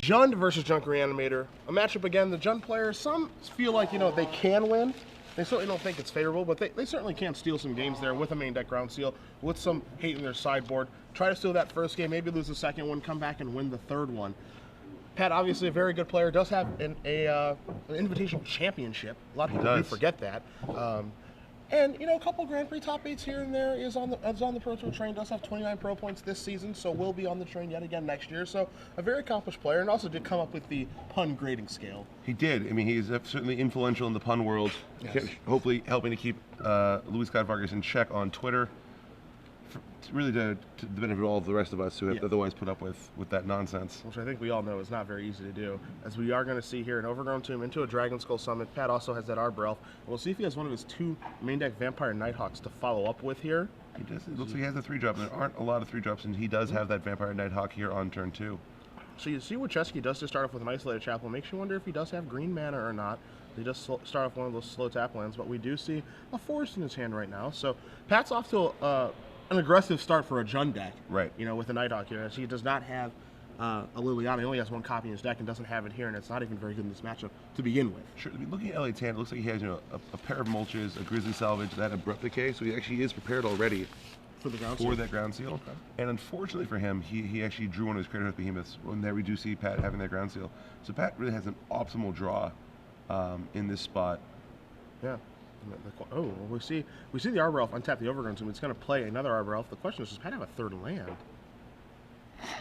Jund versus Junk Reanimator. A matchup again, the Jund players, some feel like, they can win. They certainly don't think it's favorable, but they certainly can steal some games there with a main deck ground seal, with some hate in their sideboard. Try to steal that first game, maybe lose the second one, come back and win the third one. Pat, obviously a very good player, does have an invitational championship. A lot of people do forget that. And a couple Grand Prix top 8s here and there is on the Pro Tour train. Does have 29 pro points this season, so will be on the train yet again next year. So a very accomplished player, and also did come up with the pun grading scale. He did. I mean, he's certainly influential in the pun world. Yes. Hopefully helping to keep Louis Scott Vargas in check on Twitter. Really to the benefit of all of the rest of us who have otherwise put up with that nonsense. Which I think we all know is not very easy to do. As we are going to see here, an Overgrown Tomb into a Dragon Skull Summit. Pat also has that Arbor Elf. We'll see if he has one of his 2 main deck Vampire Nighthawks to follow up with here. He does. It looks like he has a 3-drop. There aren't a lot of 3-drops, and he does have that Vampire Nighthawk here on turn 2. So you see Wolchesky does just start off with an Isolated Chapel. Makes you wonder if he does have green mana or not. He does start off one of those slow tap lands, but we do see a Forest in his hand right now. So Pat's off to an aggressive start for a Jund deck, right? With the Nighthawk here. As he does not have a Liliana. He only has 1 copy in his deck and doesn't have it here, and it's not even very good in this matchup to begin with. Sure. I mean, looking at Elliott's hand, it looks like he has a pair of Mulches, a Grizzly Salvage, that Abrupt Decay, so he actually is prepared already for that ground seal. Okay. And unfortunately for him, he actually drew one of his Crater Hoof Behemoths. And there we do see Pat having that ground seal. So Pat really has an optimal draw in this spot. Yeah. Oh, we see the Arbor Elf untap the Overgrown Tomb. It's going to play another Arbor Elf. The question is, does Pat have a 3rd land?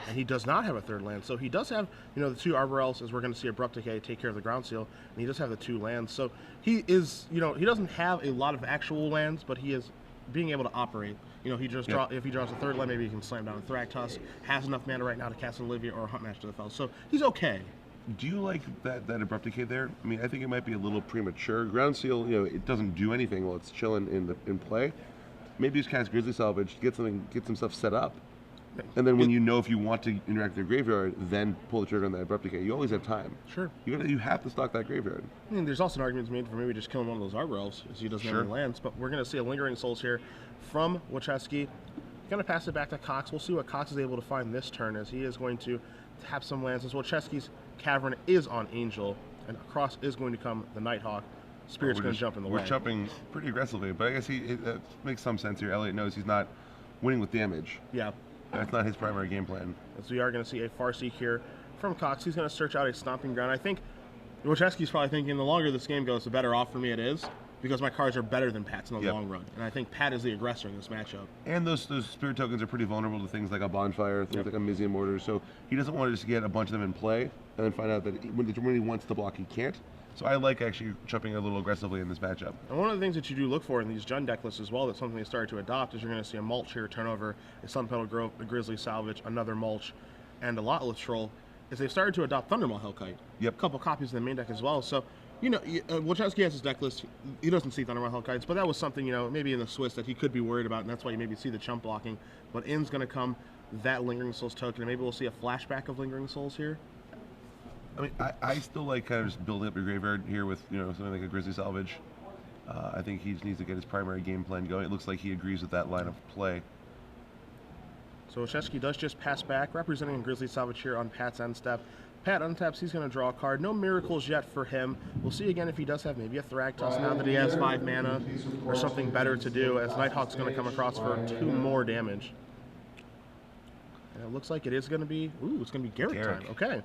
And he does not have a 3rd land. So he does have, the 2 Arbor Elves, as we're going to see Abrupt Decay take care of the ground seal, and he does have the 2 lands. So he is, he doesn't have a lot of actual lands, but he is being able to operate. He just if he draws a 3rd land, maybe he can slam down a Thragtusk. Has enough mana right now to cast an Olivia or a Hunt Match to the Fells. So he's okay. Do you like that Abrupt Decay there? I mean, I think it might be a little premature. Ground Seal, it doesn't do anything while it's chilling in play. Maybe just cast Grizzly Salvage, get some stuff set up, and then when if you want to interact with your graveyard, then pull the trigger on that Abrupt Decay. You always have time. Sure. You have to stock that graveyard. I mean, there's also an argument made for maybe just killing one of those Arbor Elves, as he doesn't have any lands. But we're going to see a Lingering Souls here from Wolchesky. Going to pass it back to Cox. We'll see what Cox is able to find this turn, as he is going to have some lands. As Wolchesky's Cavern is on Angel, and across is going to come the Nighthawk. Spirit's going to jump in the way. We're jumping pretty aggressively, but I guess it makes some sense here. Elliott knows he's not winning with damage. Yeah. That's not his primary game plan. So we are going to see a Farseek here from Cox. He's going to search out a Stomping Ground. I think Wolchesky's probably thinking the longer this game goes, the better off for me it is, because my cards are better than Pat's in the long run. And I think Pat is the aggressor in this matchup. And those Spirit tokens are pretty vulnerable to things like a Bonfire, things like a Mizium Mortar. So he doesn't want to just get a bunch of them in play and then find out that when he wants to block, he can't. So I like actually jumping a little aggressively in this matchup. And one of the things that you do look for in these Jund deck lists as well, that's something they started to adopt, is you're going to see a Mulch here turn over, a Sunpetal Grove, a Grizzly Salvage, another Mulch, and a Lotless Troll, is they've started to adopt Thundermaw Hellkite. Yep. A couple copies in the main deck as well. So, Wolchesky has his deck list. He doesn't see Thundermaw Hellkites, but that was something, maybe in the Swiss that he could be worried about, and that's why you maybe see the chump blocking. But in's going to come that Lingering Souls token, and maybe we'll see a flashback of Lingering Souls here. I mean, I still like kind of just building up your graveyard here with, something like a Grizzly Salvage. I think he just needs to get his primary game plan going. It looks like he agrees with that line of play. So Wolchesky does just pass back, representing a Grizzly Salvage here on Pat's end step. Pat untaps, he's going to draw a card. No miracles yet for him. We'll see again if he does have maybe a Thragtusk now that he has 5 mana, or something better to do, as Nighthawk's going to come across for 2 more damage. And it looks like it is going to be, it's going to be Garrick time. Okay.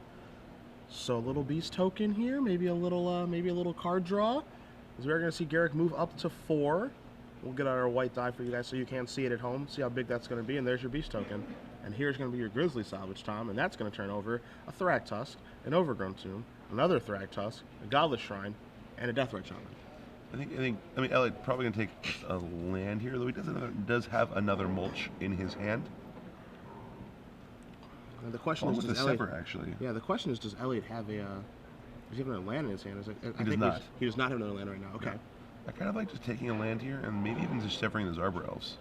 So a little Beast token here, maybe a little card draw. As we're going to see Garrick move up to 4. We'll get out our white die for you guys so you can see it at home. See how big that's going to be, and there's your Beast token. And here's going to be your Grizzly Salvage, Tom, and that's going to turn over a Thragtusk, an Overgrown Tomb, another Thragtusk, a Godless Shrine, and a Deathrite Shaman. I mean, Elliott probably going to take a land here, though he does have another Mulch in his hand. And the question is, does Elliott actually? Yeah, the question is, does Elliott have a? Does he have another land in his hand? He does not. He does not have another land right now. Okay. Yeah. I kind of like just taking a land here, and maybe even just severing those Arbor Elves.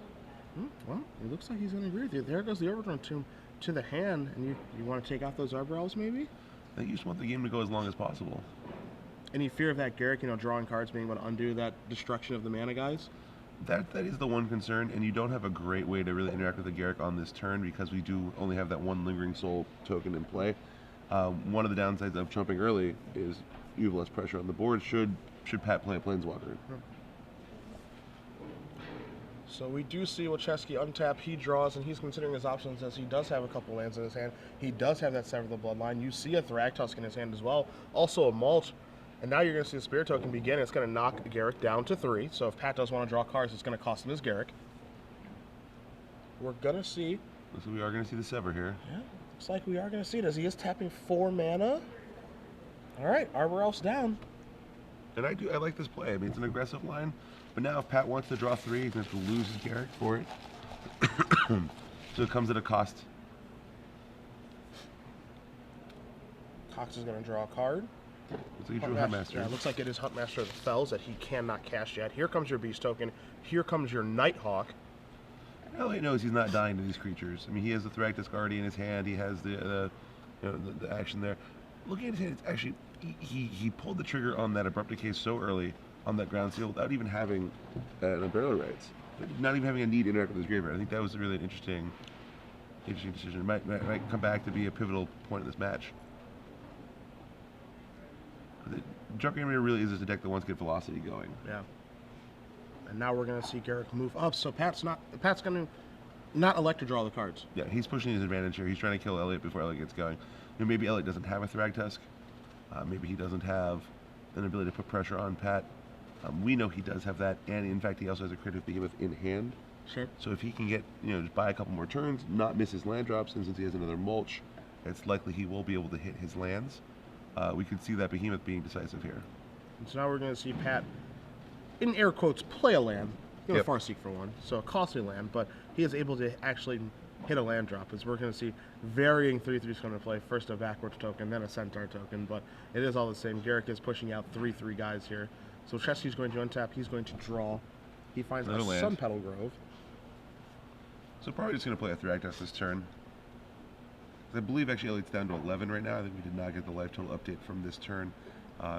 Well, it looks like he's going to agree with you. There goes the Overgrown Tomb to the hand, and you want to take out those Arbor Elves, maybe? I think you just want the game to go as long as possible. Any fear of that Garrick, drawing cards, being able to undo that destruction of the mana guys? That is the one concern, and you don't have a great way to really interact with the Garrick on this turn because we do only have that 1 Lingering Soul token in play. One of the downsides of jumping early is you have less pressure on the board. Should Pat play a Planeswalker? So we do see Wolchesky untap, he draws, and he's considering his options as he does have a couple lands in his hand. He does have that Sever the Bloodline. You see a Thragtusk in his hand as well, also a Mulch. And now you're going to see the Spirit Token begin. It's going to knock Garrick down to 3. So if Pat does want to draw cards, it's going to cost him his Garrick. We're going to see. So we are going to see the Sever here. Yeah, looks like we are going to see it as he is tapping 4 mana. All right, Arbor Elf's down. And I like this play. I mean, it's an aggressive line. But now if Pat wants to draw 3, he's going to have to lose his Garrick for it. So it comes at a cost. Cox is going to draw a card. Looks like he drew Huntmaster. Yeah, it looks like it is Huntmaster of the Fells that he cannot cast yet. Here comes your Beast Token. Here comes your Nighthawk. Elliott knows he's not dying to these creatures. I mean, he has the Thragtusk already in his hand. He has the action there. Looking at his hand, it's actually he pulled the trigger on that Abrupt Decay so early on that Ground Seal without even having an Unburial Rights, not even having a need to interact with his graveyard. I think that was really an interesting decision. It might come back to be a pivotal point in this match. The Junk Animator really is just a deck that wants to get velocity going. Yeah. And now we're going to see Garrick move up. So Pat's going to not elect to draw the cards. Yeah, he's pushing his advantage here. He's trying to kill Elliott before Elliott gets going. You know, maybe Elliott doesn't have a Thragtusk. Maybe he doesn't have an ability to put pressure on Pat. We know he does have that, and in fact, he also has a Creative Behemoth in hand. Sure. So if he can get, just buy a couple more turns, not miss his land drops, and since he has another Mulch, it's likely he will be able to hit his lands. We could see that Behemoth being decisive here. And so now we're going to see Pat, in air quotes, play a land. Going to Farseek for one, so a costly land, but he is able to actually hit a land drop, as we're going to see varying 3/3s come into play. First a backwards token, then a Centaur token, but it is all the same. Garrick is pushing out 3/3 guys here. So Chesky's going to untap, he's going to draw. He finds a Sun Petal Grove. So probably just going to play a Thragtusk this turn. I believe actually Elliott's down to 11 right now. I think we did not get the life total update from this turn.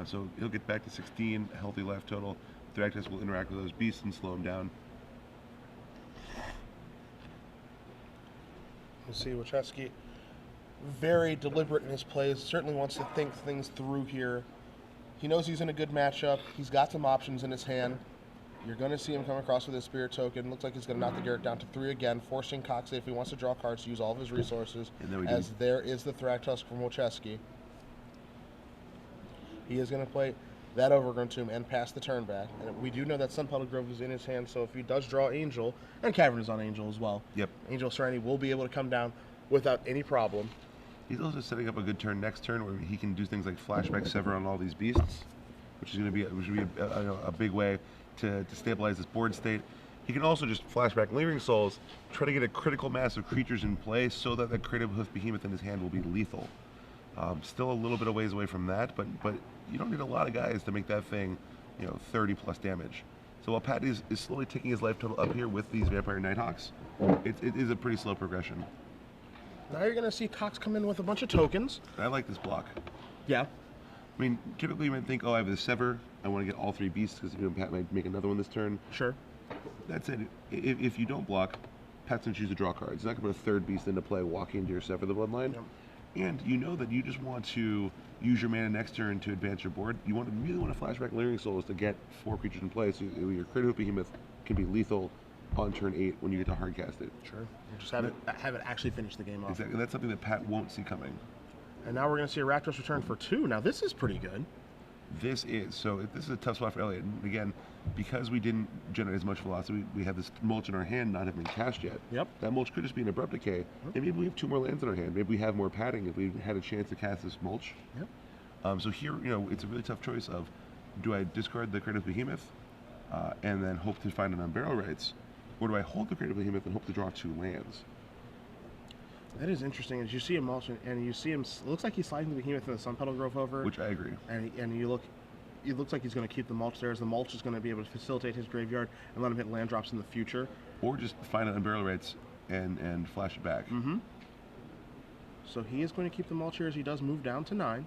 So he'll get back to 16, healthy life total. Thragtusk will interact with those beasts and slow him down. You see Wolchesky, very deliberate in his plays, certainly wants to think things through here. He knows he's in a good matchup. He's got some options in his hand. You're going to see him come across with his Spirit Token. Looks like he's going to knock the Garrett down to 3 again, forcing Cox, if he wants to draw cards, to use all of his resources, as there is the Thragtusk from Wolchesky. He is going to play that Overgrown Tomb and pass the turn back. And we do know that Sun Petal Grove is in his hand, so if he does draw Angel, and Cavern is on Angel as well, yep, Angel Serenity will be able to come down without any problem. He's also setting up a good turn next turn where he can do things like Flashback Sever on all these beasts, which is going to be a big way to stabilize this board state. He can also just Flashback Lingering Souls, try to get a critical mass of creatures in play so that the Creative Behemoth in his hand will be lethal. Still a little bit of ways away from that, but you don't need a lot of guys to make that thing, 30 plus damage. So while Pat is slowly taking his life total up here with these Vampire Nighthawks, it is a pretty slow progression. Now you're going to see Cox come in with a bunch of tokens. I like this block. Yeah. I mean, typically you might think, oh, I have the Sever, I want to get all 3 beasts because Pat might make another one this turn. Sure. That said, if you don't block, Pat's going to choose to draw cards. He's not going to put a 3rd beast into play walking into your Sever the Bloodline. Yep. And you know that you just want to use your mana next turn to advance your board. You really want to Flashback Lingering Souls to get 4 creatures in play, so your Creative Behemoth can be lethal on turn 8 when you get to hardcast it. Sure. You just have it actually finish the game off. Exactly. And that's something that Pat won't see coming. And now we're going to see a Rakdos return for 2. Now this is pretty good. This is a tough spot for Elliott. And again, because we didn't generate as much velocity, we have this Mulch in our hand not having been cast yet. Yep. That Mulch could just be an Abrupt Decay. And maybe we have 2 more lands in our hand. Maybe we have more padding if we had a chance to cast this Mulch. Yep. So here, it's a really tough choice of, do I discard the Creative Behemoth and then hope to find an Unburial Rights, or do I hold the Creative Behemoth and hope to draw 2 lands? That is interesting. As you see him Mulch, and you see him, it looks like he's sliding the Behemoth and the Sun Petal Grove over. Which I agree. And it looks like he's going to keep the Mulch there, as the Mulch is going to be able to facilitate his graveyard and let him hit land drops in the future. Or just find an Unburial Rights and flash it back. Mm-hmm. So he is going to keep the Mulch here as he does move down to 9.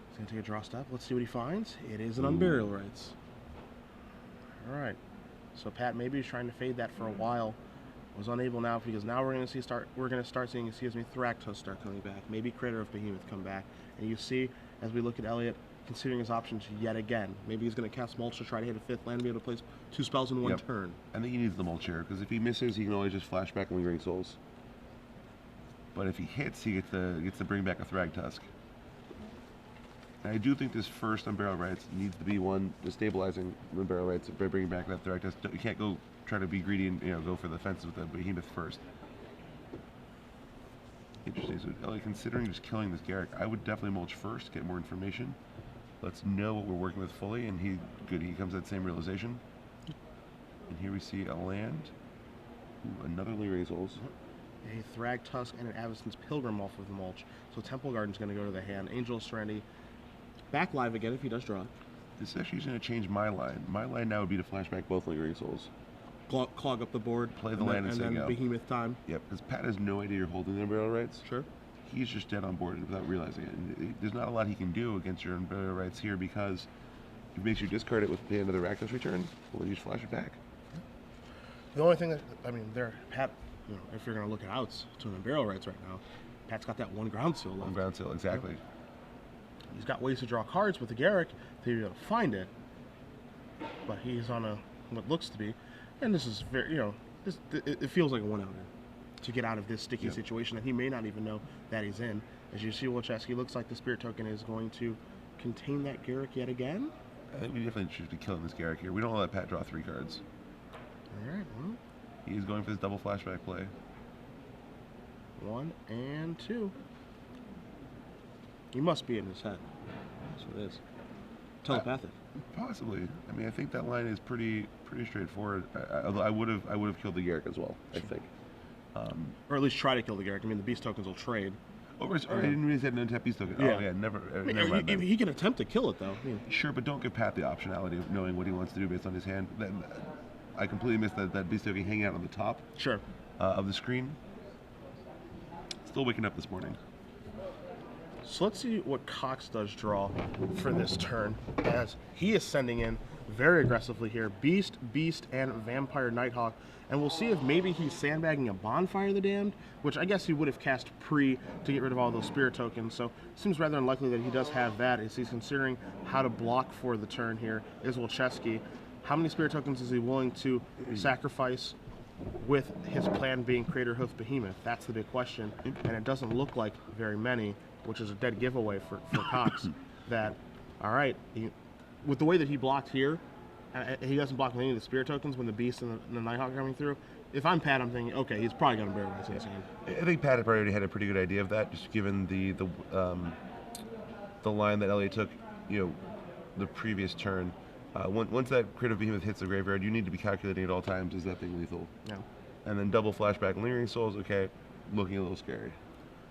He's going to take a draw step. Let's see what he finds. It is an Unburial Rights. All right. So Pat maybe he's trying to fade that for a while. Was unable now because now we're going to start seeing, excuse me, Thragtusk start coming back. Maybe Crater of Behemoth come back. And you see, as we look at Elliott, considering his options yet again. Maybe he's going to cast Mulch to try to hit a 5th land and be able to place 2 spells in one turn. I think he needs the Mulch here, because if he misses, he can always just flash back Lingering Souls. But if he hits, he gets to bring back a Thragtusk. And I do think this first Unbarrel Rights needs to be one destabilizing the Unbarrel Rights by bringing back that Thragtusk. You can't go try to be greedy and go for the fences with the Behemoth first. Interesting. So, Elliott, considering just killing this Garrick, I would definitely Mulch first, get more information. Let's know what we're working with fully, and he comes to that same realization. And here we see a land. Ooh, another Lingering Souls. A Thragtusk and an Avacyn's Pilgrim off of the Mulch. So Temple Garden's going to go to the hand. Angel of Serenity back live again if he does draw. This actually is going to change my line. My line now would be to flashback both Lingering Souls. Clog up the board. Play the land and then go. Behemoth time. Yep, because Pat has no idea you're holding the Unbarrel Rights. Sure. He's just dead on board without realizing it. And there's not a lot he can do against your Unbarrel Rights here because it makes you discard it with the end of the Rakdos return. Well, you just flash it back. The only thing that, Pat, if you're going to look at outs to an Unbarrel Rights right now, Pat's got that one ground seal left. One ground seal, exactly. He's got ways to draw cards with the Garrick to be able to find it, but he's on what looks to be, and this is very, it feels like a one-outer to get out of this sticky situation that he may not even know that he's in. As you see, Wolchesky looks like the Spirit Token is going to contain that Garrick yet again. I think we definitely should be killing this Garrick here. We don't let Pat draw 3 cards. All right, well. He's going for this double flashback play. 1 and 2. He must be in his head. That's what it is. Telepathic. Possibly. I mean, I think that line is pretty straightforward. Although I would have killed the Garrick as well. I think. Or at least try to kill the Garrick. I mean, the Beast Tokens will trade. I didn't realize he had an untapped Beast Token. Yeah. Oh yeah, never. Never mind. He can attempt to kill it though. Sure, but don't give Pat the optionality of knowing what he wants to do based on his hand. I completely missed that Beast Token hanging out on the top. Sure. Of the screen. Still waking up this morning. So let's see what Cox does draw for this turn, as he is sending in very aggressively here Beast, and Vampire Nighthawk, and we'll see if maybe he's sandbagging a Bonfire of the Damned, which I guess he would have cast pre to get rid of all those Spirit Tokens, so it seems rather unlikely that he does have that, as he's considering how to block for the turn here, is Wolchesky. How many Spirit Tokens is he willing to sacrifice with his plan being Crater Hoof Behemoth? That's the big question, and it doesn't look like very many, which is a dead giveaway for Cox. That, all right, with the way that he blocked here, he doesn't block with any of the Spirit Tokens when the Beast and the Nighthawk are coming through. If I'm Pat, I'm thinking, okay, he's probably going to barrel race in his hand. I think Pat already had a pretty good idea of that, just given the line that Elliott took, the previous turn. Once that Crater Behemoth hits the graveyard, you need to be calculating at all times, is that thing lethal? Yeah. And then double flashback Lingering Souls, okay, looking a little scary.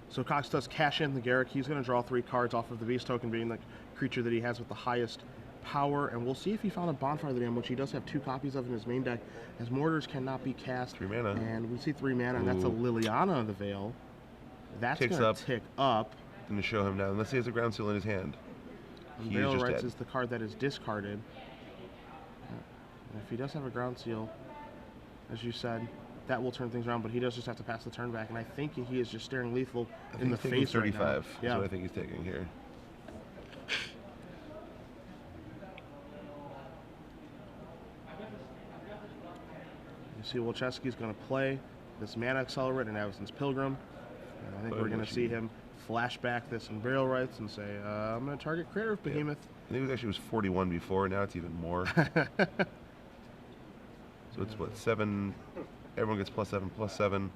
So Cox does cash in the Garrick. He's going to draw 3 cards off of the Beast Token, being the creature that he has with the highest power. And we'll see if he found a Bonfire of the Damned, which he does have 2 copies of in his main deck, as Mortars cannot be cast. 3 mana. And we see 3 mana, and that's a Liliana of the Veil. That's going to tick up. Going to show him now, unless he has a ground seal in his hand. Veil Rights is the card that is discarded. And if he does have a ground seal, as you said, that will turn things around, but he does just have to pass the turn back, and I think he is just staring lethal in the face 35 right now. That's what I think he's taking here. You see Wolchesky's going to play this Mana Accelerant and Avacyn's Pilgrim, and I think we're going to see him flashback this in Burial Rights and say, I'm going to target Crater of Behemoth. I think it was 41 before, now it's even more. So it's what, 7, everyone gets +7.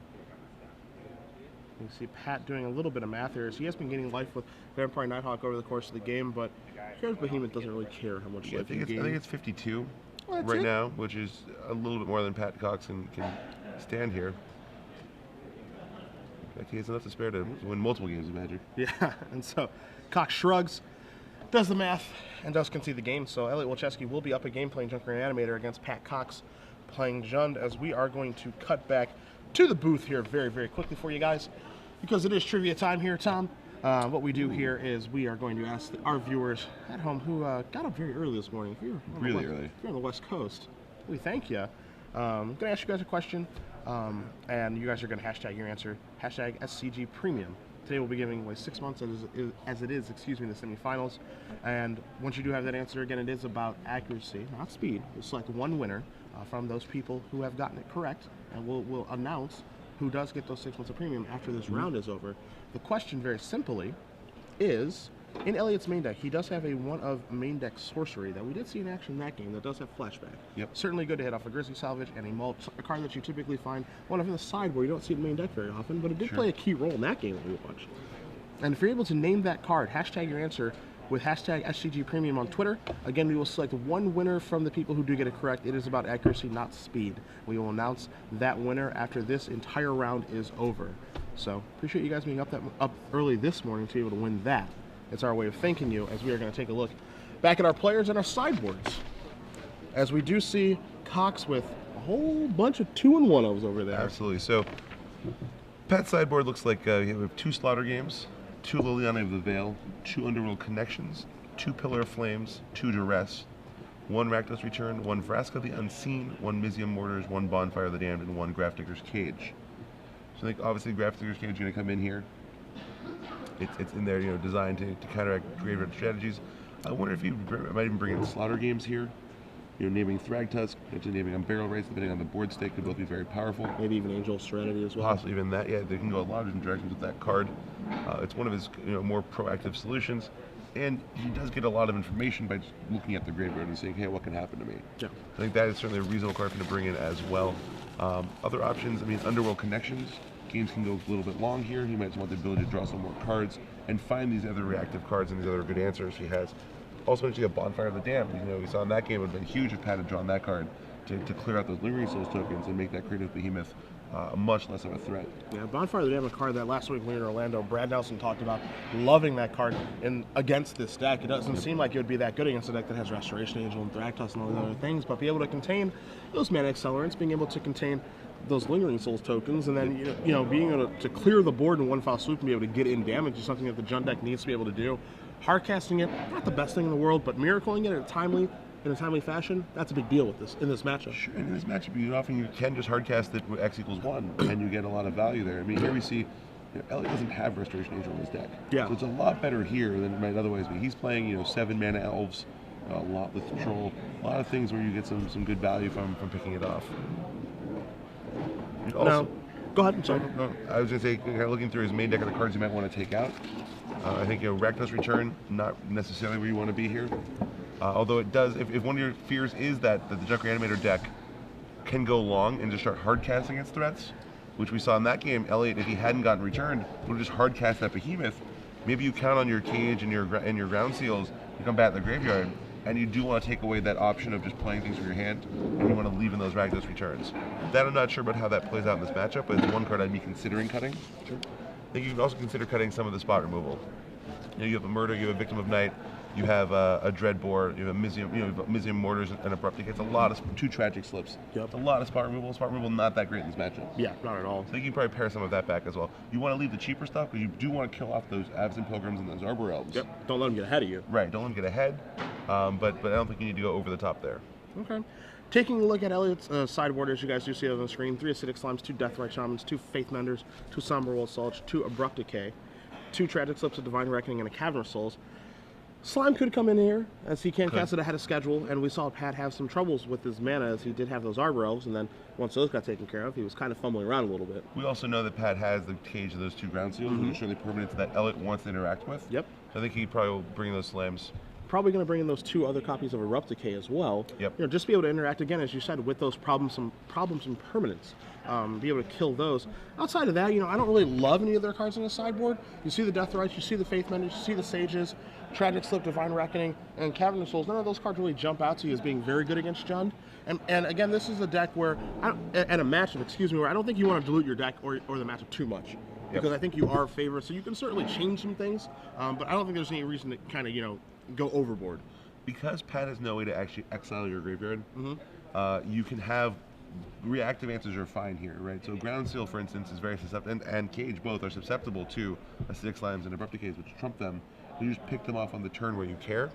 You see Pat doing a little bit of math here. So he has been gaining life with Vampire Nighthawk over the course of the game, but Crater of Behemoth doesn't really care how much life he gains. I think it's 52 right now, which is a little bit more than Pat Cox can stand here. In fact, he has enough to spare to win multiple games of Magic. Yeah, and so Cox shrugs, does the math, and does concede the game. So Elliott Wolchesky will be up a game playing Junker Animator against Pat Cox playing Jund, as we are going to cut back to the booth here very, very quickly for you guys, because it is trivia time here, Tom. What we do here is we are going to ask our viewers at home who got up very early this morning. If you're really early. If you're on the West Coast, we thank you. I'm going to ask you guys a question. and you guys are going to hashtag your answer, hashtag SCG Premium. Today we'll be giving away 6 months as it is, excuse me, the semifinals. And once you do have that answer, again, it is about accuracy, not speed. We'll select one winner from those people who have gotten it correct, and we'll announce who does get those 6 months of premium after this round is over. The question, very simply, is in Elliott's main deck, he does have a one of main deck sorcery that we did see in action in that game that does have flashback. Yep. Certainly good to hit off a Grizzly Salvage and a mulch, a card that you typically find one of the side where you don't see the main deck very often, but it did play a key role in that game that we watched. And if you're able to name that card, hashtag your answer with hashtag SCG Premium on Twitter. Again, we will select one winner from the people who do get it correct. It is about accuracy, not speed. We will announce that winner after this entire round is over. So appreciate you guys being up early this morning to be able to win that. It's our way of thanking you, as we are going to take a look back at our players and our sideboards. As we do see Cox with a whole bunch of 2-in-1-ofs over there. Absolutely. So Pat's sideboard looks like we have 2 Slaughter Games, 2 Liliana of the Veil, 2 Underworld Connections, 2 Pillar of Flames, 2 Duress, 1 Rakdos Return, 1 Vraska the Unseen, 1 Mizium Mortars, 1 Bonfire of the Damned, and 1 Grafdigger's Cage. So I think obviously Grafdigger's Cage is going to come in here. It's in there, designed to counteract graveyard strategies. I wonder if you might even bring in Slaughter Games here. Naming Thragtusk, potentially naming on Barrel Race, depending on the board state, could both be very powerful. Maybe even Angel Serenity as well. Possibly even that, yeah. They can go a lot of different directions with that card. It's one of his more proactive solutions, and he does get a lot of information by just looking at the graveyard and saying, hey, what can happen to me? Yeah. I think that is certainly a reasonable card for him to bring in as well. Other options, Underworld Connections. Games can go a little bit long here. He might want the ability to draw some more cards and find these other reactive cards and these other good answers he has. Also, you have Bonfire of the Damned. We saw in that game it would have been huge if Pat had drawn that card to clear out those Lingering Souls tokens and make that creative behemoth much less of a threat. Yeah, Bonfire of the Damned, a card that last week we were in Orlando, Brad Nelson talked about loving that card against this deck. It doesn't seem like it would be that good against a deck that has Restoration Angel and Thragtusk and all these other things, but be able to contain those mana accelerants, being able to contain those Lingering Souls tokens, and then being able to clear the board in one foul swoop and be able to get in damage is something that the Jund deck needs to be able to do. Hardcasting it, not the best thing in the world, but miracling it in a timely fashion, that's a big deal with this in this matchup. Sure, in this matchup, you can just hardcast it with X = 1, and you get a lot of value there. Here we see Elliott doesn't have Restoration Angel in his deck, yeah. So it's a lot better here than it might otherwise be. He's playing 7 mana elves, a lot with control, a lot of things where you get some good value from picking it off. Also, go ahead. I'm sorry. No, I was going to say, looking through his main deck of the cards you might want to take out. I think Rakdos Return, not necessarily where you want to be here. Although it does, if one of your fears is that the Junk Reanimator deck can go long and just start hard casting its threats, which we saw in that game, Elliott, if he hadn't gotten returned, would just hard cast that behemoth. Maybe you count on your Cage and your ground seals to come back in the graveyard, and you do want to take away that option of just playing things from your hand, and you want to leave in those Rakdos Returns. That I'm not sure about how that plays out in this matchup, but it's one card I'd be considering cutting. Sure. I think you can also consider cutting some of the spot removal. You have a Murder, you have a Victim of Night, you have a Dreadbore, you have a Mizium Mortars and Abrupt Decay. It's a lot of 2 Tragic Slips. Yep. It's a lot of spot removal. Spot removal not that great in this matchup. Yeah, not at all. So you can probably pair some of that back as well. You want to leave the cheaper stuff because you do want to kill off those Absent Pilgrims and those Arbor Elves. Yep. Don't let them get ahead of you. Right. Don't let them get ahead. But I don't think you need to go over the top there. Okay. Taking a look at Elliott's sideboard, as you guys do see it on the screen, 3 Acidic Slimes, 2 Deathrite Shamans, 2 Faith Menders, 2 Somberwold Salch, 2 Abrupt Decay, 2 Tragic Slips of Divine Reckoning, and a Cavern of Souls. Slime could come in here, as he can cast it ahead of schedule, and we saw Pat have some troubles with his mana, as he did have those Arbor Elves, and then once those got taken care of, he was kind of fumbling around a little bit. We also know that Pat has the Cage of those 2 Ground Seals, which are certainly permanents that Elliott wants to interact with. Yep. So I think he probably will bring those Slams. Probably going to bring in those 2 other copies of Erupt Decay as well. Yep. Just be able to interact again, as you said, with those problems and permanents. Be able to kill those. Outside of that, I don't really love any of their cards on the sideboard. You see the Deathrites, you see the Faith Menders, you see the Sages, Tragic Slip, Divine Reckoning, and Cavern of Souls. None of those cards really jump out to you as being very good against Jund. And again, this is a deck where, and a matchup, where I don't think you want to dilute your deck or the matchup too much. Because I think you are favored, so you can certainly change some things, but I don't think there's any reason to kind of, go overboard. Because Pat has no way to actually exile your graveyard, you can have reactive answers are fine here, right? So Ground Seal, for instance, is very susceptible, and Cage both are susceptible to Acidic Slimes and Abrupt Decays, which trump them. You just pick them off on the turn where you care.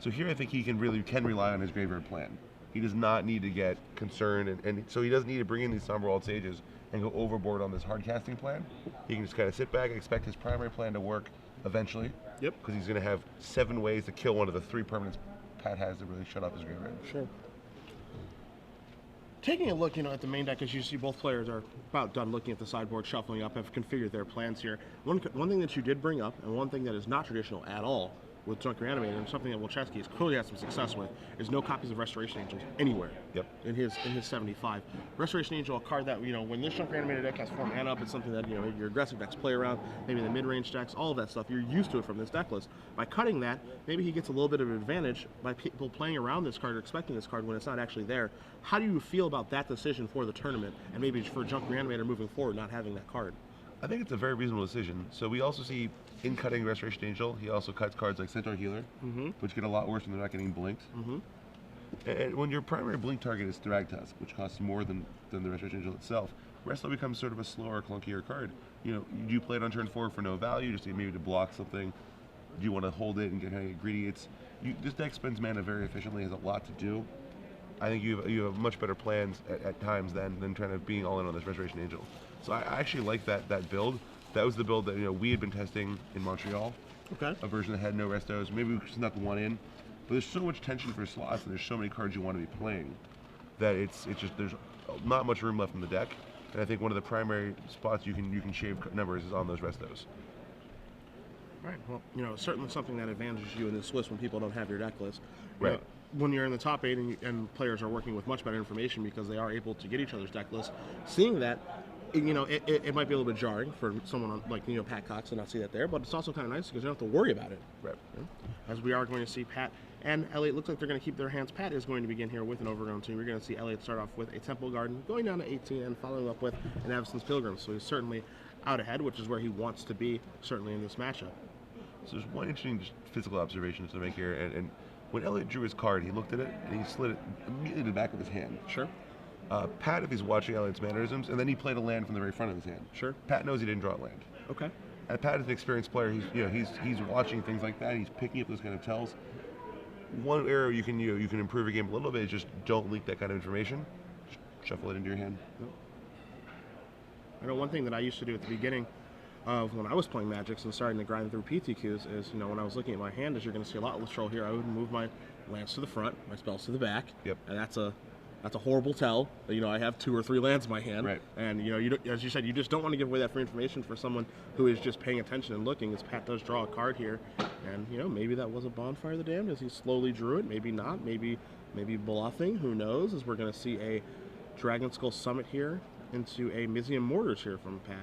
So here I think he can rely on his graveyard plan. He does not need to get concerned, and so he doesn't need to bring in these Somberwald Sages and go overboard on this hard casting plan. He can just kind of sit back and expect his primary plan to work eventually. Yep. Because he's going to have 7 ways to kill one of the 3 permanents Pat has to really shut off his graveyard. Sure. Taking a look, at the main deck, as you see, both players are about done looking at the sideboard, shuffling up, have configured their plans here. One thing that you did bring up, and one thing that is not traditional at all with Junk Reanimator, and something that Wolchesky has clearly had some success with, is no copies of Restoration Angels anywhere. Yep. In his 75. Restoration Angel, a card that when this Junk Reanimator deck has 4 mana up, it's something that your aggressive decks play around. Maybe the mid-range decks, all of that stuff. You're used to it from this deck list. By cutting that, maybe he gets a little bit of an advantage by people playing around this card or expecting this card when it's not actually there. How do you feel about that decision for the tournament, and maybe for Junk Reanimator moving forward, not having that card? I think it's a very reasonable decision. So we also see, in cutting Restoration Angel, he also cuts cards like Centaur Healer, which get a lot worse when they're not getting blinked. And when your primary blink target is Thragtusk, which costs more than the Restoration Angel itself, Resto becomes sort of a slower, clunkier card. Do you play it on turn 4 for no value, just maybe to block something? Do you want to hold it and get greedy? This deck spends mana very efficiently, has a lot to do. I think you have much better plans at times than trying to being all in on this Restoration Angel. So I actually like that build. That was the build that we had been testing in Montreal. Okay. A version that had no restos. Maybe we snuck one in, but there's so much tension for slots, and there's so many cards you want to be playing that it's just there's not much room left in the deck. And I think one of the primary spots you can shave numbers is on those restos. Right. Well, certainly something that advantages you in this list when people don't have your deck list. Right. When you're in the top 8 and players are working with much better information because they are able to get each other's deck lists, seeing that, it might be a little bit jarring for someone like Pat Cox to not see that there, but it's also kind of nice because you don't have to worry about it. Right. As we are going to see Pat and Elliott, looks like they're going to keep their hands. Pat is going to begin here with an Overgrown Tomb. We're going to see Elliott start off with a Temple Garden, going down to 18 and following up with an Avacyn's Pilgrim. So he's certainly out ahead, which is where he wants to be, certainly in this matchup. So there's one interesting physical observation to make here, and when Elliott drew his card, he looked at it and he slid it immediately to the back of his hand. Sure. Pat, if he's watching Elliott's mannerisms, and then he played a land from the very front of his hand. Sure. Pat knows he didn't draw a land. Okay. And Pat is an experienced player. He's watching things like that. He's picking up those kind of tells. One area you can improve your game a little bit is just don't leak that kind of information. Just shuffle it into your hand. Yep. I know one thing that I used to do at the beginning of when I was playing Magic and starting to grind through PTQs is, when I was looking at my hand, as you're going to see a lot with Troll here, I would move my lands to the front, my spells to the back. Yep. And that's a horrible tell. I have 2 or 3 lands in my hand. Right. And as you said, you just don't want to give away that free information for someone who is just paying attention and looking. As Pat does draw a card here, and maybe that was a Bonfire of the Damned as he slowly drew it. Maybe not. Maybe bluffing. Who knows? As we're going to see a Dragon Skull Summit here into a Mizium Mortars here from Pat.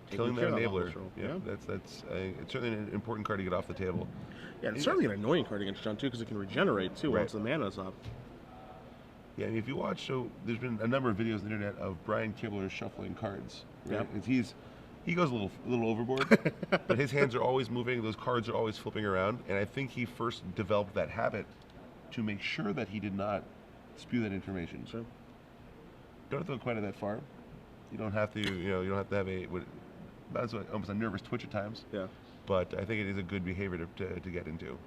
Killing that enabler. Yeah, that's it's certainly an important card to get off the table. Yeah, it's certainly an annoying card against John too because it can regenerate too once the mana's up. Yeah, and if you watch, so there's been a number of videos on the internet of Brian Kibler shuffling cards. Right? Yep. He goes a little overboard, but his hands are always moving. Those cards are always flipping around, and I think he first developed that habit to make sure that he did not spew that information. Sure. Don't have to go quite that far. You don't have to. You don't have to have that's almost a nervous twitch at times. Yeah. But I think it is a good behavior to get into.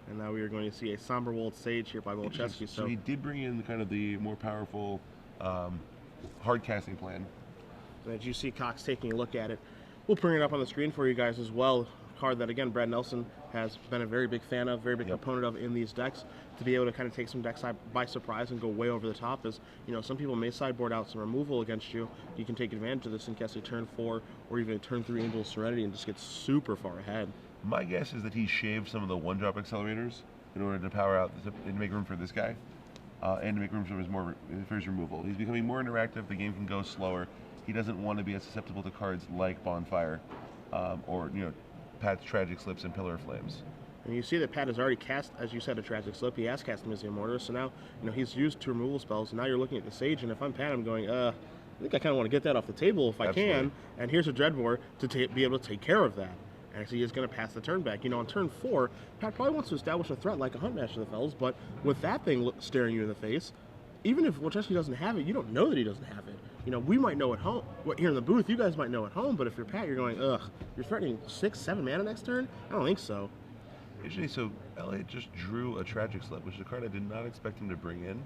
And now we are going to see a Somberwald Sage here by Wolchesky. So he did bring in kind of the more powerful hard casting plan. And as you see Cox taking a look at it, we'll bring it up on the screen for you guys as well. Card that, again, Brad Nelson has been a very big fan of, very big proponent of in these decks. To be able to kind of take some decks by surprise and go way over the top is, some people may sideboard out some removal against you. You can take advantage of this and cast a turn 4 or even a turn 3 Angel of Serenity and just get super far ahead. My guess is that he shaved some of the one-drop accelerators in order to power out and make room for this guy, and to make room for his removal. He's becoming more interactive. The game can go slower. He doesn't want to be as susceptible to cards like Bonfire, or Pat's Tragic Slips and Pillar of Flames. And you see that Pat has already cast, as you said, a Tragic Slip. He has cast Mizium Mortar, so now he's used 2 removal spells. And now you're looking at the Sage, and if I'm Pat, I'm going, I think I kind of want to get that off the table if I can. And here's a Dreadbore to be able to take care of that. Actually, he's going to pass the turn back. On turn 4, Pat probably wants to establish a threat like a Hunt Master of the Fells, but with that thing staring you in the face, even if Wolchesky doesn't have it, you don't know that he doesn't have it. We might know at home. Here in the booth, you guys might know at home, but if you're Pat, you're going, you're threatening 6, 7 mana next turn? I don't think so. Actually, so Elliott just drew a Tragic Slip, which is a card I did not expect him to bring in.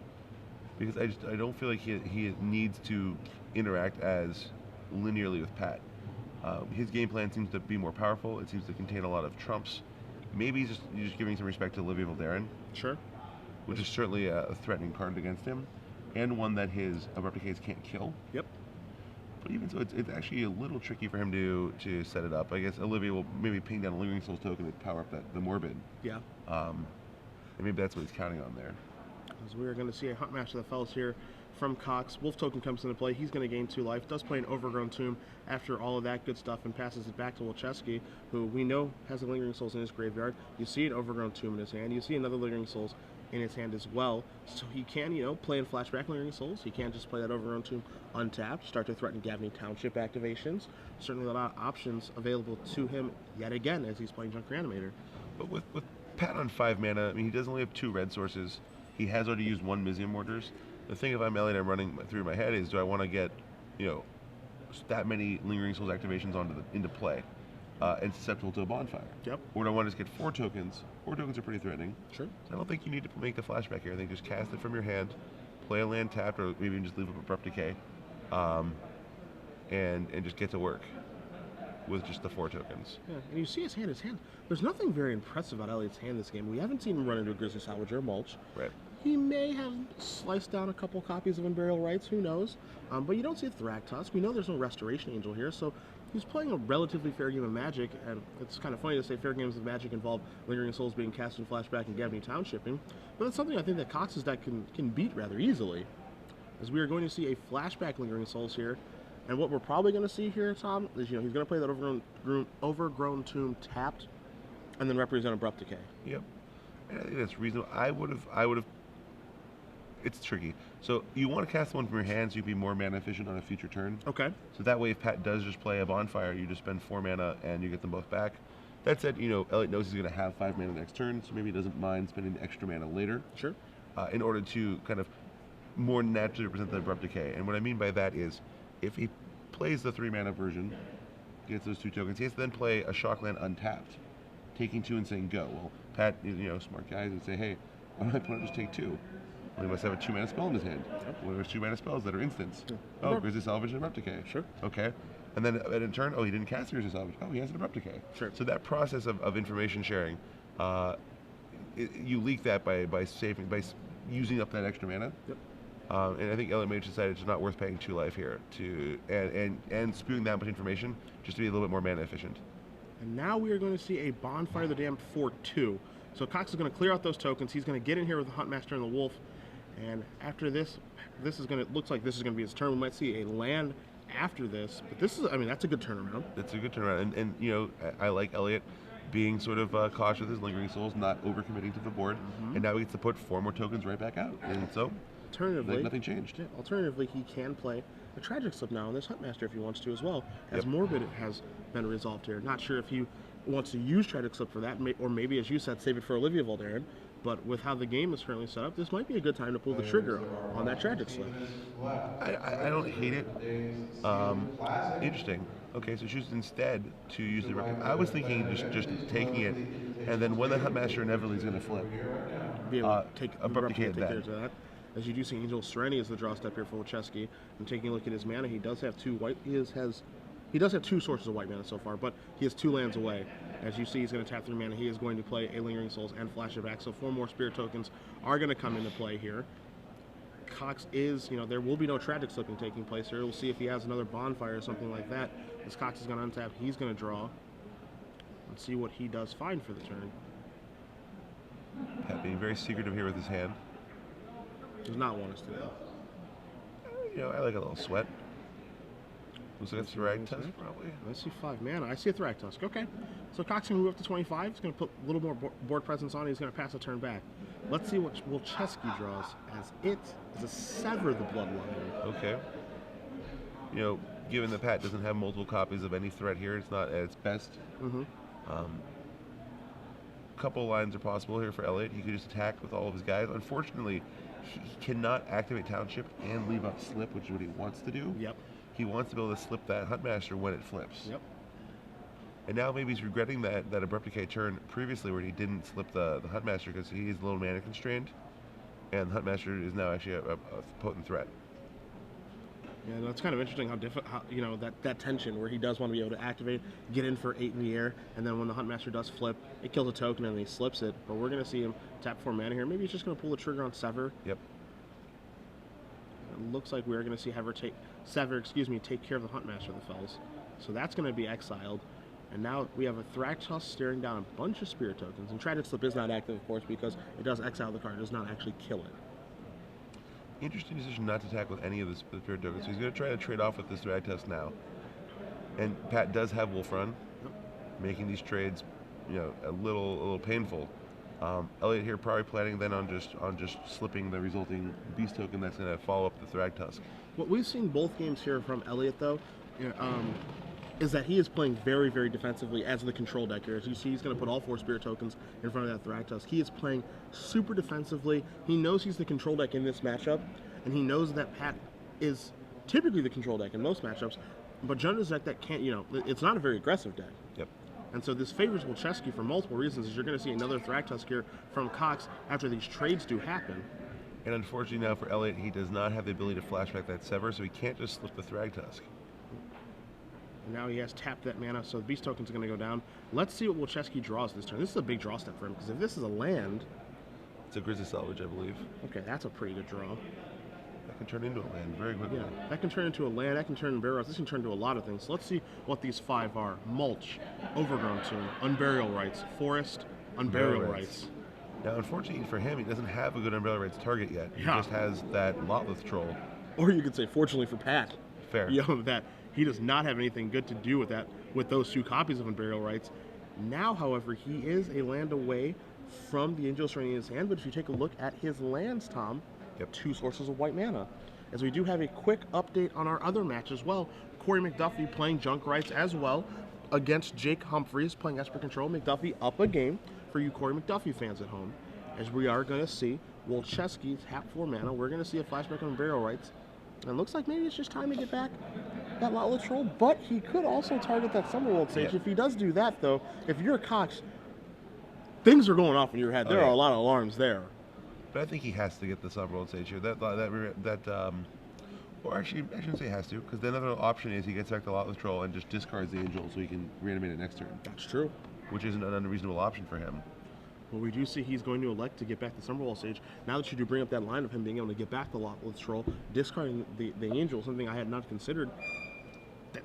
because I don't feel like he needs to interact as linearly with Pat. His game plan seems to be more powerful. It seems to contain a lot of trumps. Maybe he's just giving some respect to Olivia Valderin. Sure. Which is certainly a threatening card against him, and one that his abrupt decays can't kill. Yep. But even so, it's actually a little tricky for him to set it up. I guess Olivia will maybe ping down a Lingering Souls token to power up the Morbid. Yeah. And maybe that's what he's counting on there. As we are going to see a Huntmaster that falls here from Cox. Wolf token comes into play. He's going to gain 2 life. Does play an Overgrown Tomb after all of that good stuff and passes it back to Wolchesky, who we know has a Lingering Souls in his graveyard. You see an Overgrown Tomb in his hand. You see another Lingering Souls in his hand as well. So he can, play in flashback Lingering Souls. He can't just play that Overgrown Tomb untapped, start to threaten Gavney Township activations. Certainly a lot of options available to him yet again as he's playing Junk Reanimator. But with Pat on 5 mana, I mean, he does only have 2 red sources. He has already used 1 Mizium Mortars. The thing, if I'm Elliott, I'm running through my head is, do I want to get, that many Lingering Souls activations into play and susceptible to a bonfire? Yep. Or do I want to just get 4 tokens? 4 tokens are pretty threatening. Sure. So I don't think you need to make the flashback here. I think just cast it from your hand, play a land tapped, or maybe even just leave up Abrupt Decay, and just get to work with just the 4 tokens. Yeah, and you see his hand. There's nothing very impressive about Elliott's hand this game. We haven't seen him run into a Grizzly Salvager or Mulch. Right. He may have sliced down a couple copies of Unburial Rites, who knows? But you don't see a Thragtusk. We know there's no Restoration Angel here, so he's playing a relatively fair game of Magic, and it's kind of funny to say fair games of Magic involve Lingering Souls being cast in flashback and Gavney Townshipping, but it's something I think that Cox's deck can beat rather easily, as we are going to see a flashback Lingering Souls here. And what we're probably going to see here, Tom, is he's going to play that Overgrown Tomb tapped, and then represent Abrupt Decay. Yep. And I think that's reasonable. I would have. It's tricky. So you want to cast one from your hand so you'd be more mana efficient on a future turn. Okay. So that way, if Pat does just play a bonfire, you just spend 4 mana and you get them both back. That said, Elliott knows he's going to have 5 mana next turn, so maybe he doesn't mind spending the extra mana later. Sure. In order to kind of more naturally represent the Abrupt Decay. And what I mean by that is, if he plays the 3 mana version, gets those 2 tokens, he has to then play a Shockland untapped, taking 2 and saying go. Well, Pat, smart guys would say, hey, why don't my opponent just take 2? Well, he must have a 2 mana spell in his hand. Yep. Well, there's 2 mana spells that are instants. Yeah. Oh, Grizzly Salvage and Abrupt Decay. Sure. Okay. And then in turn, he didn't cast Grizzly Salvage. Oh, he has an Abrupt Decay. Sure. So that process of information sharing, you leak that by using up that extra mana. Yep. And I think Elliott Mage decided it's not worth paying 2 life here and spewing that much information just to be a little bit more mana efficient. And now we are going to see a Bonfire of the Damned for 2. So Cox is going to clear out those tokens. He's going to get in here with the Huntmaster and the Wolf. And after this looks like this is going to be his turn. We might see a land after this. But that's a good turnaround. That's a good turnaround. And I like Elliott being sort of cautious with his Lingering Souls, not overcommitting to the board. Mm-hmm. And now he gets to put 4 more tokens right back out. And so, alternatively, nothing changed. Yeah, alternatively, he can play a Tragic Slip now on this Huntmaster if he wants to as well, as Morbid has been resolved here. Not sure if he wants to use Tragic Slip for that, or maybe, as you said, save it for Olivia Valderin. But with how the game is currently set up, this might be a good time to pull the trigger on that Tragic Slip. I don't hate it. Interesting. Okay, so choose instead to use the. I was thinking just taking it, and then when the Huntmaster inevitably is going to flip, be able to take Abrupt Decay that. As you do see, Angel Serenity is the draw step here for Wolchesky. And taking a look at his mana, he does have 2 white. He does have 2 sources of white mana so far, but he has 2 lands away. As you see, he's going to tap 3 mana. He is going to play a Lingering Souls and flash it back. So 4 more Spirit tokens are going to come into play here. Cox is, there will be no Tragic Slipping taking place here. We'll see if he has another Bonfire or something like that. As Cox is going to untap, he's going to draw. Let's see what he does find for the turn. Pat being very secretive here with his hand. Does not want us to do. I like a little sweat. Looks like a Thragtusk, probably. I see 5 mana. I see a Thragtusk. Okay. So Cox can move up to 25. He's going to put a little more board presence on. He's going to pass a turn back. Let's see what Wolchesky draws, as it is a Sever the Bloodline. Okay. Given that Pat doesn't have multiple copies of any threat here, it's not at its best. Mm-hmm. Couple lines are possible here for Elliott. He could just attack with all of his guys. Unfortunately, he cannot activate Township and leave up Slip, which is what he wants to do. Yep. He wants to be able to slip that Huntmaster when it flips. Yep. And now maybe he's regretting that Abrupt Decay turn previously where he didn't slip the Huntmaster because he's a little mana constrained. and Huntmaster is now actually a potent threat. Yeah, that's kind of interesting how you know, that tension where he does want to be able to activate, get in for 8 in the air, and then when the Huntmaster does flip, it kills a token and then he slips it. But we're going to see him tap 4 mana here. Maybe he's just going to pull the trigger on Sever. Yep. It looks like we're going to see Sever take care of the Huntmaster of the Fells. So that's going to be exiled. And now we have a Thragtusk staring down a bunch of Spirit tokens. And Trident Slip is not active, of course, because it does exile the card. It does not actually kill it. Interesting decision not to attack with any of the Spirit tokens. So he's going to try to trade off with this Thragtusk now. And Pat does have Wolf Run, making these trades, you know, a little painful. Elliott here probably planning then on just slipping the resulting Beast token that's going to follow up the Thragtusk. What we've seen both games here from Elliott, though, is that he is playing very, very defensively as the control deck here. As you see, he's going to put all 4 Spirit tokens in front of that Thragtusk. He is playing super defensively. He knows he's the control deck in this matchup, and he knows that Pat is typically the control deck in most matchups, but Jonah's deck that can't, you know, it's not a very aggressive deck. Yep. And so this favors Wolchesky for multiple reasons, as you're going to see another Thragtusk here from Cox after these trades do happen. And unfortunately now for Elliott, he does not have the ability to flashback that Sever, so he can't just slip the Thragtusk. And now he has tapped that mana, so the Beast token's going to go down. Let's see what Wolchesky draws this turn. This is a big draw step for him, because if this is a land... It's a Grizzly Salvage, I believe. Okay, that's a pretty good draw. That can turn into a land very quickly. Yeah, that can turn into a land, that can turn into barrels, this can turn into a lot of things. So let's see what these 5 are. Mulch, Overgrown Tomb, Unburial Rites, Forest, Unburial Rites. Now, unfortunately for him, he doesn't have a good Unburial Rites target yet. He just has that Lotleth Troll. Or you could say, fortunately for Pat. Fair. You know, that he does not have anything good to do with that, with those 2 copies of Unburial Rites. Now, however, he is a land away from the Angel's Ring in his hand, but if you take a look at his lands, Tom, 2 sources of white mana. As we do have a quick update on our other match as well. Corey McDuffie playing Junk Rights as well against Jake Humphreys playing Esper Control. McDuffie up a game for you Corey McDuffie fans at home. As we are going to see Wolchesky tap 4 mana. We're going to see a flashback on Burial Rights. And it looks like maybe it's just time to get back that Lotleth Troll, but he could also target that Summerworld Sage. If he does do that, though, if you're Cox, things are going off in your head. There are a lot of alarms there. But I think he has to get the Summerworld Sage here. Or actually, I shouldn't say has to, because the other option is he gets back the Lotleth Troll and just discards the Angel so he can reanimate it next turn. That's true. Which isn't an unreasonable option for him. Well, we do see he's going to elect to get back the Summerwall Sage. Now that you do bring up that line of him being able to get back the Lotleth Troll, discarding the Angel, something I had not considered,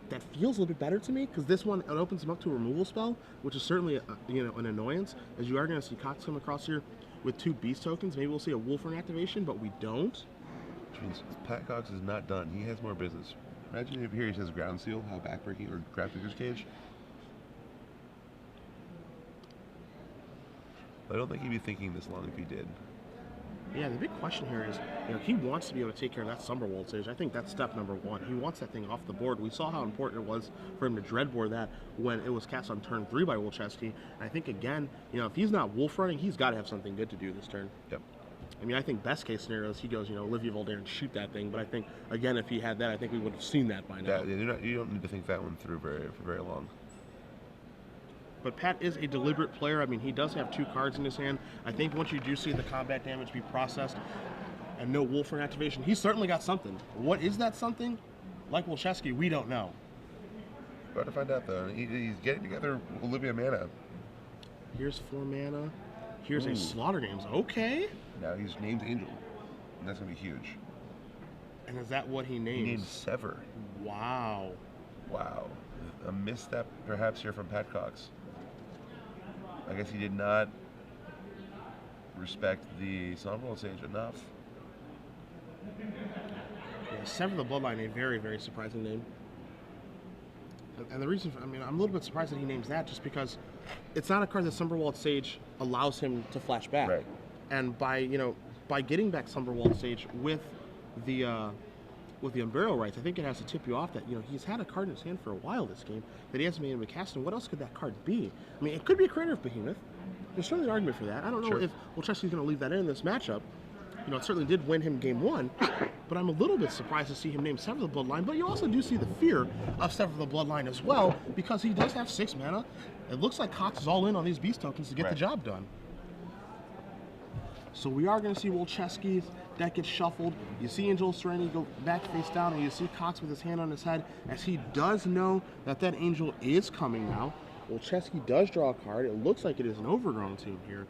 that feels a little bit better to me, because this one, it opens him up to a removal spell, which is certainly an annoyance, as you are going to see Cox come across here with 2 Beast tokens. Maybe we'll see a Wolfern activation, but we don't. Which means Pat Cox is not done. He has more business. Imagine if here he says Ground Seal, how backbreaking, or Grafdigger's Cage. I don't think he'd be thinking this long if he did. Yeah, the big question here is, he wants to be able to take care of that Summerworld Sage. I think that's step number 1. He wants that thing off the board. We saw how important it was for him to dreadboard that when it was cast on turn 3 by Wolchesky. And I think, again, if he's not Wolf running, he's got to have something good to do this turn. Yep. I mean, I think best case scenario is he goes, Olivia Voldaire and shoot that thing. But I think, again, if he had that, I think we would have seen that by now. Yeah, you don't need to think that one through for very long. But Pat is a deliberate player. I mean, he does have 2 cards in his hand. I think once you do see the combat damage be processed and no Wolfern activation, he's certainly got something. What is that something? Like Wolchesky, we don't know. About to find out, though. He's getting together Olivia mana. Here's 4 mana. Here's a Slaughter Games. Okay. Now he's named Angel. And that's going to be huge. And is that what he named? He named Sever. Wow. Wow. A misstep, perhaps, here from Pat Cox. I guess he did not respect the Summerworld Sage enough. Yeah, Sever the Bloodline, a very, very surprising name. And the reason, I'm a little bit surprised that he names that just because it's not a card that Summerwald Sage allows him to flash back. Right. And by getting back Summerwald Sage with the Unburial Rights, I think it has to tip you off that, he's had a card in his hand for a while this game that he hasn't been able to cast. And what else could that card be? I mean, it could be a Creator of Behemoth. There's certainly an argument for that. I don't know if Wolchesky's going to leave that in this matchup. It certainly did win him game 1, but I'm a little bit surprised to see him name Sever the Bloodline. But you also do see the fear of Sever the Bloodline as well, because he does have 6 mana. It looks like Cox is all in on these Beast tokens to get the job done. So we are going to see Wolchesky's deck get shuffled. You see Angel of Serenity go back face down, and you see Cox with his hand on his head, as he does know that that Angel is coming now. Wolchesky does draw a card. It looks like it is an Overgrown Tomb here.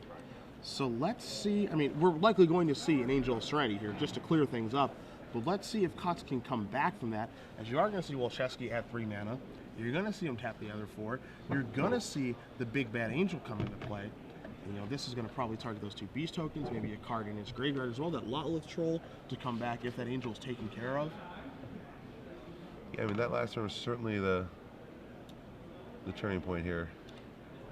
So let's see. I mean, we're likely going to see an Angel of Serenity here, just to clear things up. But let's see if Cox can come back from that, as you are going to see Wolchesky at 3 mana. You're going to see him tap the other 4. You're going to see the Big Bad Angel come into play. You know, this is going to probably target those 2 beast tokens, maybe a card in his graveyard as well, that Lotleth Troll to come back if that Angel is taken care of. Yeah, I mean, that last turn was certainly the turning point here.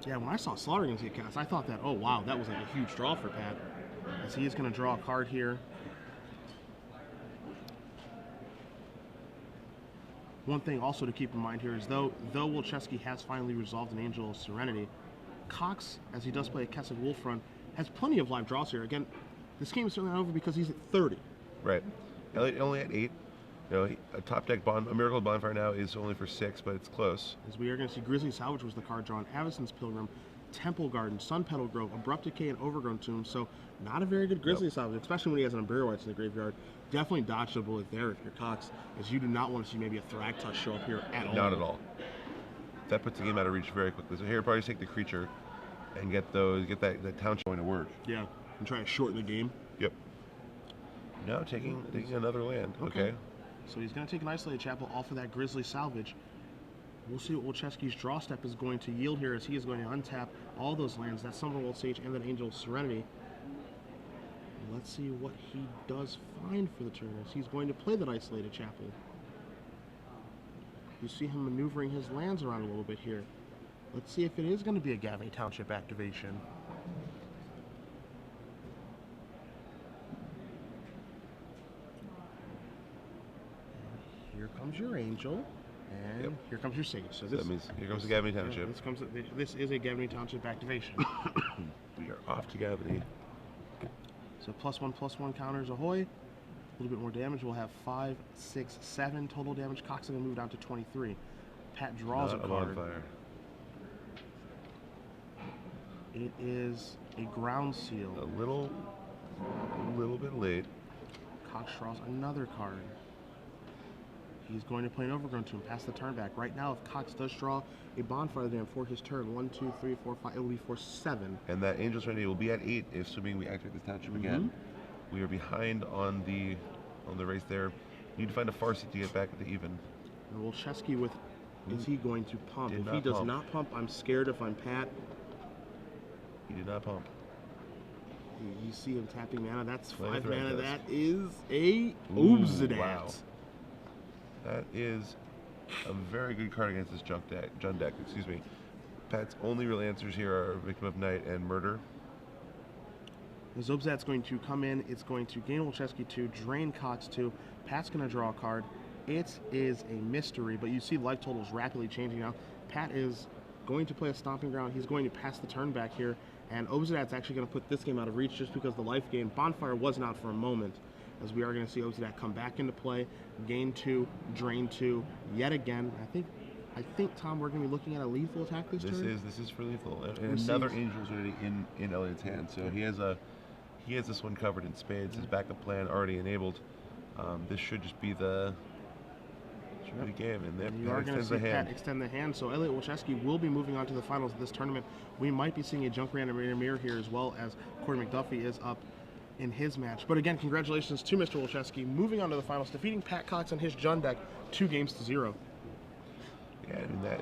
Yeah, when I saw Slaughterkings get cast, I thought that, oh wow, that was like a huge draw for Pat, as he is going to draw a card here. One thing also to keep in mind here is though Wolchesky has finally resolved an Angel of Serenity, Cox, as he does play a Kessig Wolfrun, has plenty of live draws here. Again, this game is certainly not over because he's at 30. Right. Elliott only at 8. You know, a top deck a Miracle Bonfire now is only for 6, but it's close. As we are going to see Grizzly Salvage was the card drawn, Avacyn's Pilgrim, Temple Garden, Sun Petal Grove, Abrupt Decay, and Overgrown Tomb. So not a very good Grizzly Salvage, especially when he has an Unburial Rites in the graveyard. Definitely dodge the bullet there if you're Cox, as you do not want to see maybe a Thragtusk show up here at all. Not at all. That puts the game out of reach very quickly. So here, probably take the creature and get that township going to work. Yeah, and try to shorten the game. Yep. Now taking another land. Okay. So he's going to take an Isolated Chapel off of that Grizzly Salvage. We'll see what Wolchesky's draw step is going to yield here, as he is going to untap all those lands, that Summerwald Sage and that Angel of Serenity. Let's see what he does find for the turn, as he's going to play that Isolated Chapel. You see him maneuvering his lands around a little bit here. Let's see if it is going to be a Gavany Township activation. Here comes your Angel, and here comes your Sage. So that means here comes the Gavany Township. This is a Gavany Township activation. We are off to Gavany. So +1/+1 counters ahoy. A little bit more damage. We'll have 5, 6, 7 total damage. Cox is going to move down to 23. Pat draws a card. Bonfire. It is a Ground Seal. A little bit late. Cox draws another card. He's going to play an Overgrown Tomb, pass the turn back. Right now, if Cox does draw a Bonfire Dam for his turn, 1, 2, 3, 4, 5, it will be for 7. And that Angel Serenity will be at 8, assuming we activate this township again. We are behind on the race there. Need to find a Farseed to get back to even. And Wolchesky with, is he going to pump? If he does not pump, I'm scared if I'm Pat. He did not pump. You see him tapping mana. That's Play 5 the mana. Thragtusk. That is a Obsidat. Wow. That is a very good card against this junk deck. Excuse me. Pat's only real answers here are Victim of Night and Murder. The Obsidat's going to come in. It's going to gain Wolchesky 2, drain Cox 2. Pat's going to draw a card. It is a mystery, but you see life totals rapidly changing now. Pat is going to play a Stomping Ground. He's going to pass the turn back here, and Obsidat's actually going to put this game out of reach just because the life gain. Bonfire was not for a moment, as we are going to see Obsidat come back into play, gain 2, drain 2, yet again. I think Tom, we're going to be looking at a lethal attack this turn. This is for lethal, and another Angel's already in Elliott's hand, so he has this one covered in spades. His backup plan already enabled. This should just be the game, and then you are going to see Pat extend the hand. So Elliott Wolchesky will be moving on to the finals of this tournament. We might be seeing a Junk Random Mirror here, as well as Corey McDuffie is up in his match. But again, congratulations to Mr. Wolchesky, moving on to the finals, defeating Pat Cox and his Jund deck 2-0. Yeah, I mean that.